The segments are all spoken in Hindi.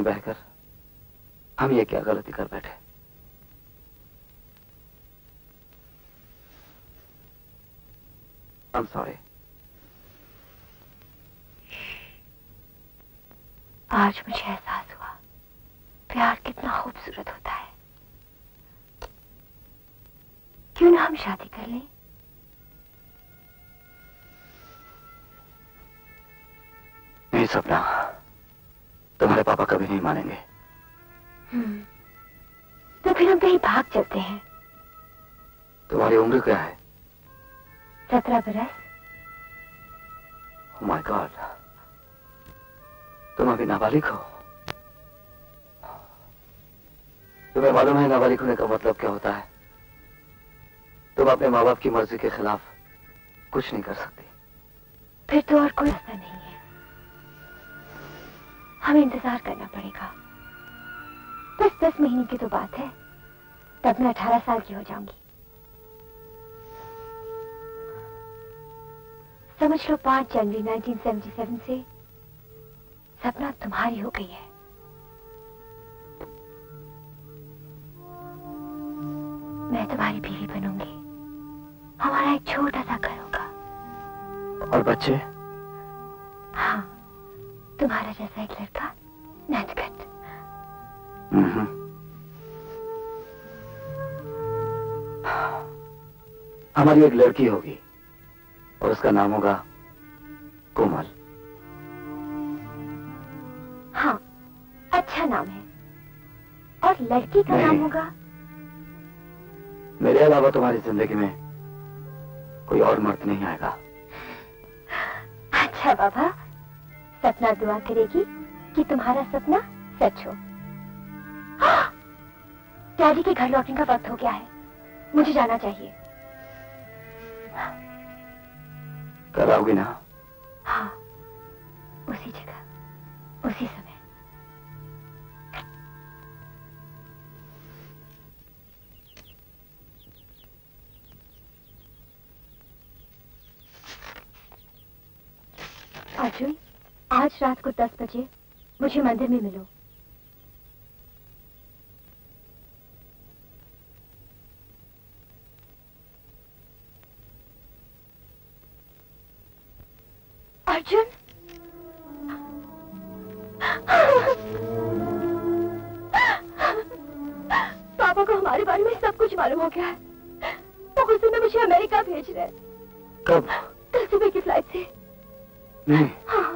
बहकर हम ये क्या गलती कर बैठे। I'm sorry। आज मुझे एहसास हुआ प्यार कितना खूबसूरत होता है। क्यों ना हम शादी कर लें? नहीं सपना, तुम्हारे पापा कभी नहीं मानेंगे। तो फिर हम कहीं भाग चलते हैं। तुम्हारी उम्र क्या है? 17 बरस। Oh my God, तुम अभी नाबालिग हो। तुम्हें मालूम है नाबालिग होने का मतलब क्या होता है? तुम अपने माँ बाप की मर्जी के खिलाफ कुछ नहीं कर सकती। फिर तो और कोई रास्ता नहीं है, हमें इंतजार करना पड़ेगा। बस 10 महीने की तो बात है, तब मैं 18 साल की हो जाऊंगी। समझ लो 5 जनवरी 1977 से सपना तुम्हारी हो गई है। मैं तुम्हारी बीवी बनूंगी, हमारा एक छोटा सा घर होगा। और बच्चे? हाँ, तुम्हारा जैसा एक लड़का, नटखट। हमारी एक लड़की होगी और उसका नाम होगा कोमल। हाँ, अच्छा नाम है। और लड़की का नाम होगा? मेरे अलावा तुम्हारी जिंदगी में कोई और मर्द नहीं आएगा। अच्छा बाबा, सपना दुआ करेगी कि तुम्हारा सपना सच हो। डैडी के घर लौटने का वक्त हो गया है, मुझे जाना चाहिए। कल आओगी ना? हाँ, उसी जगह, उसी समय। अर्जुन, आज रात को 10 बजे मुझे मंदिर में मिलो। अर्जुन, पापा को हमारे बारे में सब कुछ मालूम हो गया है। वो गुस्से में मुझे अमेरिका भेज रहे हैं। कब? कल सुबह की फ्लाइट से। नहीं। हाँ।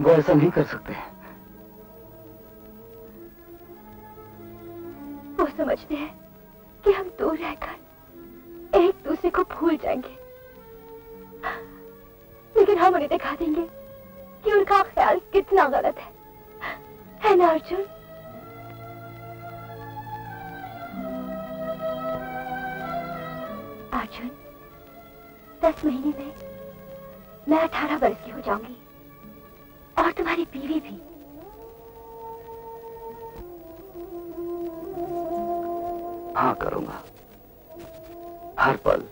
वो ऐसा नहीं कर सकते। वो समझते हैं कि हम दूर रहकर एक दूसरे को भूल जाएंगे, लेकिन हम उन्हें दिखा देंगे कि उनका ख्याल कितना गलत है ना अर्जुन? अर्जुन, 10 महीने में मैं 18 वर्ष की हो जाऊंगी और तुम्हारी बीवी भी। हाँ करूंगा, हर पल,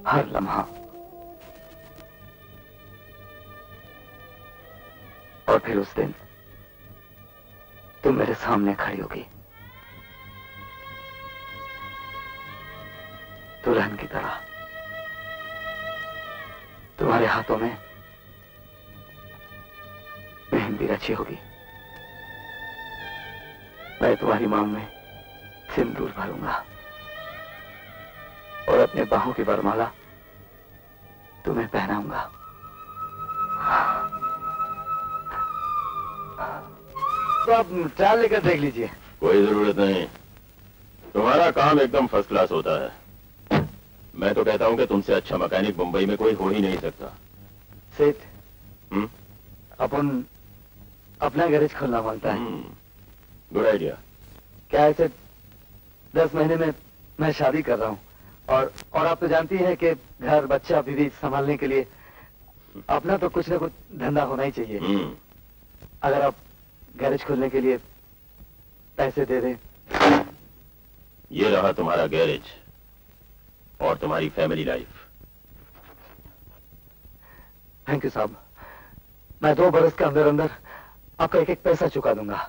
हर लम्हा। और फिर उस दिन तुम मेरे सामने खड़ी होगी, दुल्हन की तरह। तुम्हारे हाथों में मेहंदी रची होगी, मैं तुम्हारी मांग में सिंदूर भरूंगा और अपने बाहों की वरमाला तुम्हें पहनाऊंगा। तो आप ट्रायल लेकर देख लीजिए। कोई जरूरत नहीं, तुम्हारा काम एकदम फर्स्ट क्लास होता है। मैं तो कहता हूं कि तुमसे अच्छा मैकेनिक मुंबई में कोई हो ही नहीं सकता। सेठ, अपन अपना गैरेज खोलना मांगता है। Good idea. क्या ऐसे 10 महीने में मैं शादी कर रहा हूँ और आप तो जानती हैं कि घर बच्चा बीवी संभालने के लिए अपना तो कुछ ना कुछ धंधा होना ही चाहिए। अगर आप गैरेज खोलने के लिए पैसे दे दें। ये रहा तुम्हारा गैरेज और तुम्हारी फैमिली लाइफ। थैंक यू साहब। मैं 2 बरस के अंदर अंदर आपका एक एक पैसा चुका दूंगा।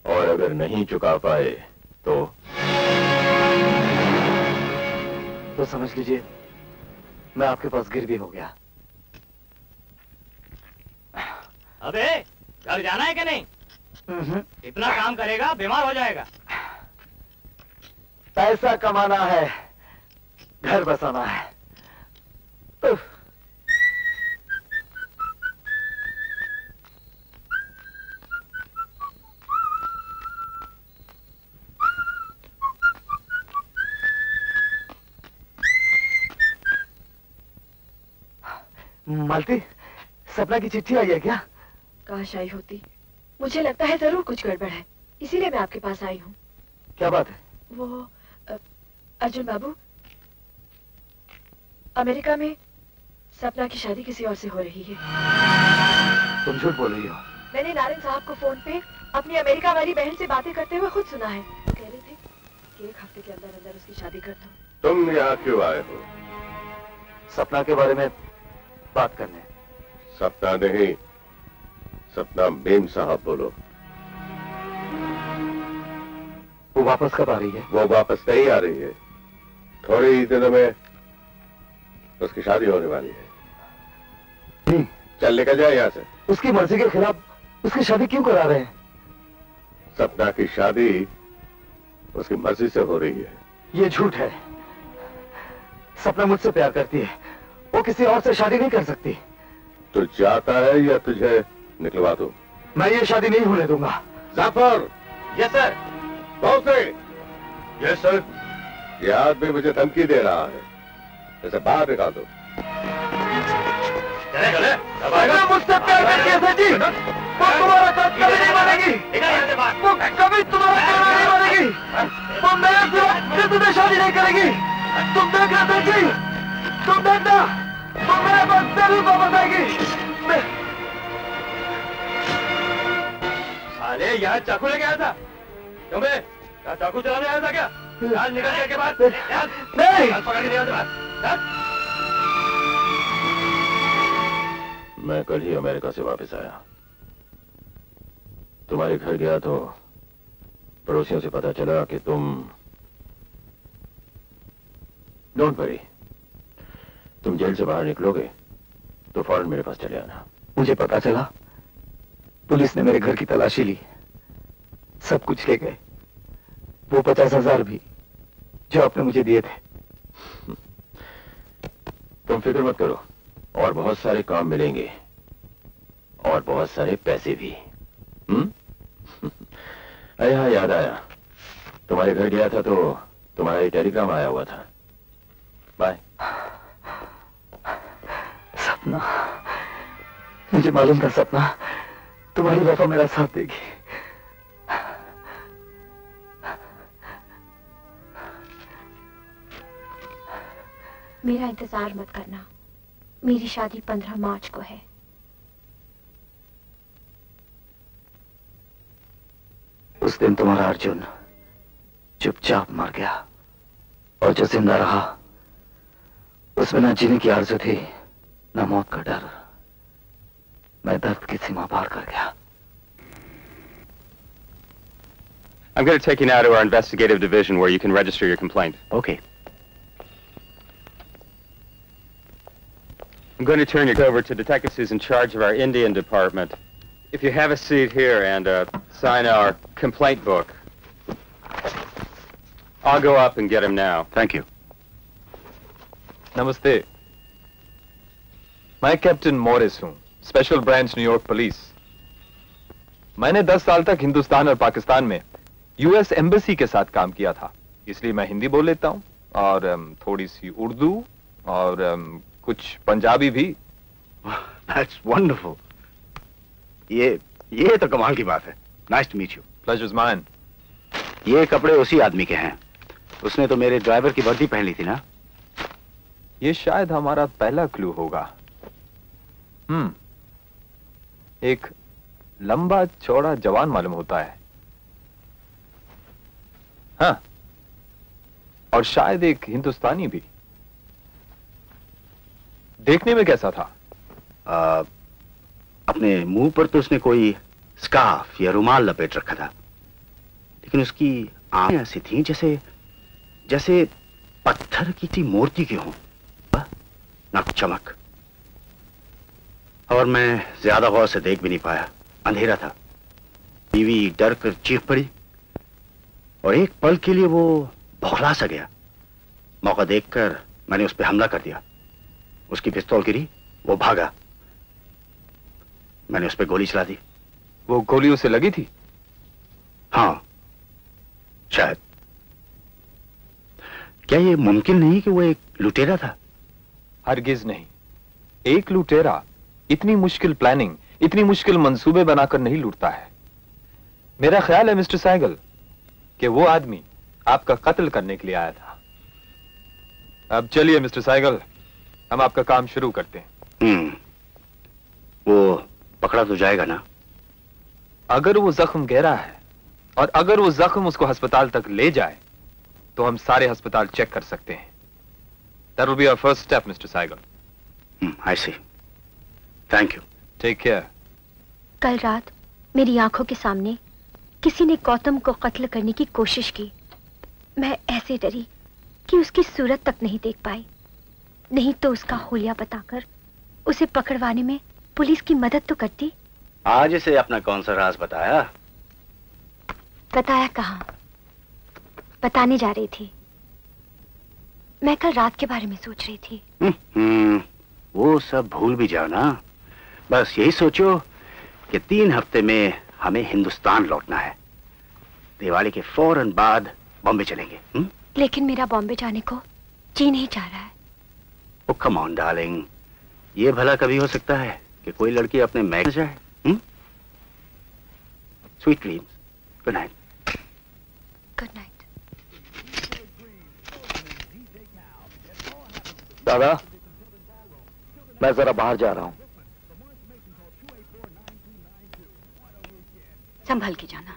और अगर नहीं चुका पाए तो समझ लीजिए मैं आपके पास गिरवी हो गया। अबे घर जाना है कि नहीं? इतना काम करेगा बीमार हो जाएगा। पैसा कमाना है, घर बसाना है। मालती, सपना की चिट्ठी आई है क्या? काश आई होती। मुझे लगता है जरूर कुछ गड़बड़ है, इसीलिए मैं आपके पास आई हूँ। क्या बात है? वो अर्जुन बाबू, अमेरिका में सपना की शादी किसी और से हो रही है। तुम झूठ बोल रही हो। मैंने नारायण साहब को फोन पे अपनी अमेरिका वाली बहन से बातें करते हुए खुद सुना है। वो कह रहे थे कि 1 हफ्ते के अंदर अंदर उसकी शादी कर दो। तुम यहाँ क्यों आए हो? सपना के बारे में बात करने। सपना नहीं, सपना मेम साहब बोलो। वो वापस कब आ रही है? वो वापस नहीं आ रही है, थोड़े ही दिनों में उसकी शादी होने वाली है। नहीं, चल निकल जाए यहाँ से। उसकी मर्जी के खिलाफ उसकी शादी क्यों करा रहे हैं? सपना की शादी उसकी मर्जी से हो रही है। ये झूठ है। सपना मुझसे प्यार करती है, वो किसी और से शादी नहीं कर सकती। तू चाहता है या तुझे निकलवा दूं? मैं ये शादी नहीं होने दूंगा। जाफर! Yes sir. बहुत से। Yes sir. ये आदमी मुझे धमकी दे रहा है, इसे बाहर निकाल दो। चले चले। मुझसे प्यार करती है सर जी। वो तुम्हारा साथ कभी नहीं मानेगी। वो कभी तुम्हारा कहना नहीं मानेगी। वो मेरे सिवा किसी से शादी नहीं करेगी। तुम देखना सर जी, तुम देखना, वो मेरे पास जरूर वापस आएगी। साले यहाँ चाकू लेके आया था? क्यों बे? यहाँ चाकू चलाने आया था क्या? आज निकलने के बाद नहीं, पकड़ के दिया मैं कल ही अमेरिका से वापस आया। तुम्हारे घर गया तो पड़ोसियों से पता चला कि तुम डोंट वरी, तुम जेल से बाहर निकलोगे तो फौरन मेरे पास चले आना। मुझे पता चला पुलिस ने मेरे घर की तलाशी ली, सब कुछ ले गए, वो 50,000 भी जो आपने मुझे दिए थे। तुम फिक्र मत करो, और बहुत सारे काम मिलेंगे और बहुत सारे पैसे भी। अरे हाँ, याद आया, तुम्हारे घर गया था तो तुम्हारा ये टेलीग्राम आया हुआ था। बाय। सपना, मुझे मालूम था सपना तुम्हारी वफा मेरा साथ देगी। मेरा इंतजार मत करना, मेरी शादी 15 मार्च को है। उस दिन तुम्हारा अर्जुन चुपचाप मर गया, और जो जिंदा रहा उसमें न जीने की आरज़ू थी न मौत का डर। मैं दर्द की सीमा पार कर गया। I'm going to take you now to our investigative division where you can register your complaint. Okay. I'm going to turn you over to detectives who's in charge of our Indian department. If you have a seat here and sign our complaint book. I'll go up and get him now. Thank you. नमस्ते, मैं कैप्टन मॉरिस हूँ, स्पेशल ब्रांच न्यूयॉर्क पुलिस। मैंने 10 साल तक हिंदुस्तान और पाकिस्तान में यूएस एम्बेसी के साथ काम किया था, इसलिए मैं हिंदी बोल लेता हूँ और थोड़ी सी उर्दू और कुछ पंजाबी भी। That's wonderful. ये तो कमाल की बात है। Nice to meet you. Pleasure's mine. ये कपड़े उसी आदमी के हैं, उसने तो मेरे ड्राइवर की वर्दी पहन ली थी ना। ये शायद हमारा पहला क्लू होगा। एक लंबा चौड़ा जवान मालूम होता है। हाँ, और शायद एक हिंदुस्तानी भी। देखने में कैसा था? अपने मुंह पर तो उसने कोई स्कार्फ या रुमाल लपेट रखा था, लेकिन उसकी आंखें ऐसी थीं जैसे जैसे पत्थर की सी मूर्ति की हों, नक चमक। और मैं ज्यादा गौर से देख भी नहीं पाया, अंधेरा था। बीवी डर कर चीख पड़ी और एक पल के लिए वो बौखला सा गया। मौका देखकर मैंने उस पर हमला कर दिया। उसकी पिस्तौल गिरी, वो भागा, मैंने उस पर गोली चला दी। वो गोली उसे लगी थी? हाँ, शायद। क्या ये मुमकिन नहीं कि वो एक लुटेरा था? हरगिज नहीं। एक लुटेरा इतनी मुश्किल प्लानिंग, इतनी मुश्किल मंसूबे बनाकर नहीं लूटता है। मेरा ख्याल है मिस्टर सहगल कि वो आदमी आपका कत्ल करने के लिए आया था। अब चलिए मिस्टर सहगल, हम आपका काम शुरू करते हैं। वो पकड़ा तो जाएगा ना? अगर वो जख्म गहरा है और अगर वो जख्म उसको अस्पताल तक ले जाए तो हम सारे अस्पताल चेक कर सकते हैं। That will be our first step, Mr. Saigal. I see. Thank you. Take care. कल रात मेरी आंखों के सामने किसी ने गौतम को कत्ल करने की कोशिश की। मैं ऐसे डरी कि उसकी सूरत तक नहीं देख पाई, नहीं तो उसका हुलिया बताकर उसे पकड़वाने में पुलिस की मदद तो करती। आज इसे अपना कौन सा राज बताया? बताया कहाँ, बताने जा रही थी। मैं कल रात के बारे में सोच रही थी। वो सब भूल भी जाओ ना। बस यही सोचो कि 3 हफ्ते में हमें हिंदुस्तान लौटना है। दिवाली के फौरन बाद बॉम्बे चलेंगे। लेकिन मेरा बॉम्बे जाने को जी नहीं चाह रहा है। ओ कम ऑन डार्लिंग, ये भला कभी हो सकता है कि कोई लड़की अपने मैच जाए? Sweet dreams, good night. Good night. दादा, मैं जरा बाहर जा रहा हूं। संभल के जाना।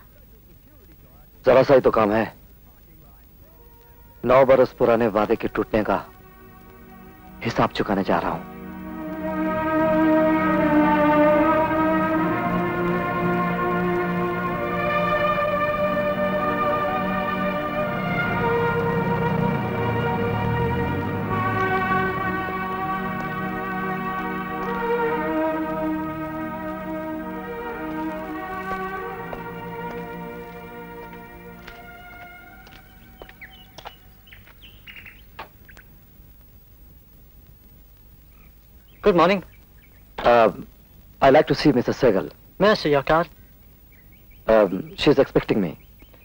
जरा सा ही तो काम है। 9 बरस पुराने वादे के टूटने का हिसाब चुकाने जा रहा हूं। Good morning. I'd like to see Mrs. Sehgal. May I see your card? She's expecting me.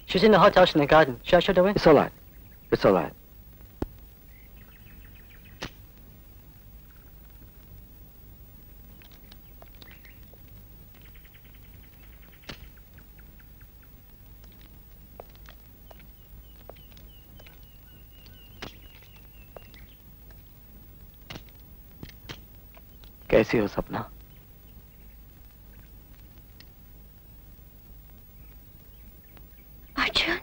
She's in the hothouse in the garden. Shall I show her in? It's all right. It's all right. कैसी हो सपना? अर्जुन,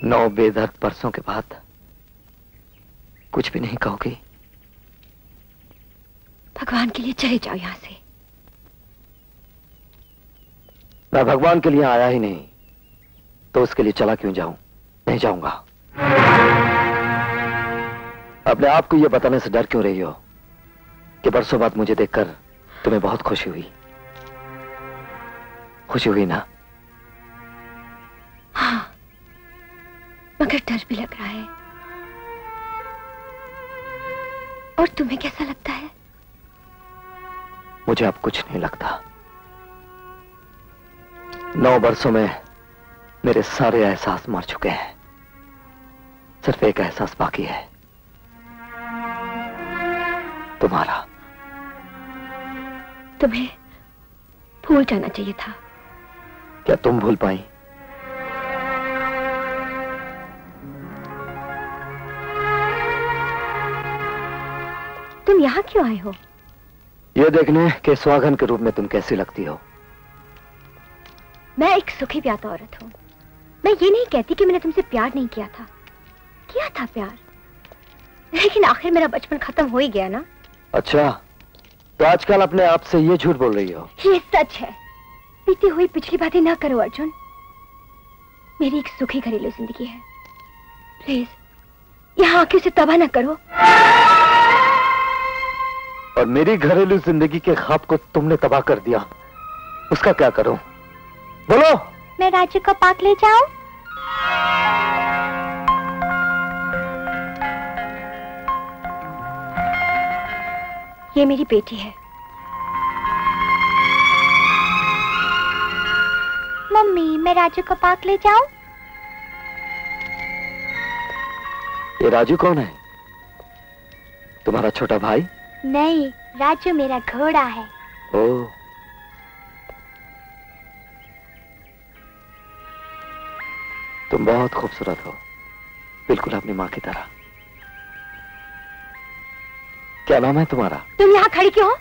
नौ बेदर्द परसों के बाद कुछ भी नहीं कहोगी? भगवान के लिए चले जाओ यहां से। मैं भगवान के लिए आया ही नहीं तो उसके लिए चला क्यों जाऊं? नहीं जाऊंगा। अपने आप को यह बताने से डर क्यों रही हो कि बरसों बाद मुझे देखकर तुम्हें बहुत खुशी हुई? खुशी हुई ना? हाँ, मगर डर भी लग रहा है। और तुम्हें कैसा लगता है? मुझे अब कुछ नहीं लगता। 9 बरसों में मेरे सारे एहसास मर चुके हैं। सिर्फ एक एहसास बाकी है, तुम्हारा। तुम्हें भूल जाना चाहिए था। क्या तुम भूल पाई? तुम यहाँ क्यों आए हो? यह देखने के सुहागन के रूप में तुम कैसी लगती हो। मैं एक सुखी प्यादा औरत हूँ। मैं ये नहीं कहती कि मैंने तुमसे प्यार नहीं किया था, किया था प्यार, लेकिन आखिर मेरा बचपन खत्म हो ही गया ना। अच्छा, तो आजकल अपने आप से ये झूठ बोल रही हो? ये सच है। बीती हुई पिछली बातें ना करो अर्जुन। मेरी एक सुखी घरेलू जिंदगी है, प्लीज यहाँ आके उसे तबाह ना करो। और मेरी घरेलू जिंदगी के ख्वाब को तुमने तबाह कर दिया, उसका क्या करूं? बोलो। मैं राजू को पार्क ले जाऊं? ये मेरी बेटी है। मम्मी, मैं राजू को पार्क ले जाऊं? ये राजू कौन है? तुम्हारा छोटा भाई? नहीं, राजू मेरा घोड़ा है। ओह, तुम बहुत खूबसूरत हो, बिल्कुल अपनी माँ की तरह। क्या नाम है तुम्हारा? तुम यहाँ खड़ी क्यों हो?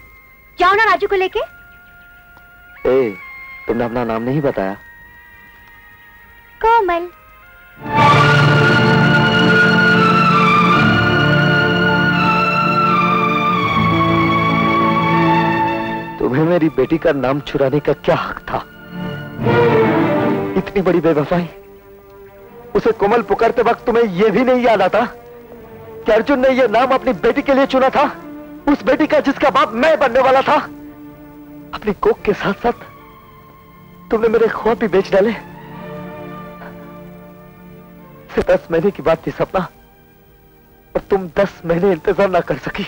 जाओ ना राजू को लेके। ए, तुमने अपना नाम नहीं बताया। कोमल। तुम्हें मेरी बेटी का नाम चुराने का क्या हक था? इतनी बड़ी बेवफाई। उसे कोमल पुकारते वक्त तुम्हें यह भी नहीं याद आता कि अर्जुन ने यह नाम अपनी बेटी के लिए चुना था, उस बेटी का जिसका बाप मैं बनने वाला था। अपनी कोख के साथ साथ तुमने मेरे ख्वाब भी बेच डाले। 10 महीने की बात थी सपना, और तुम 10 महीने इंतजार ना कर सकी।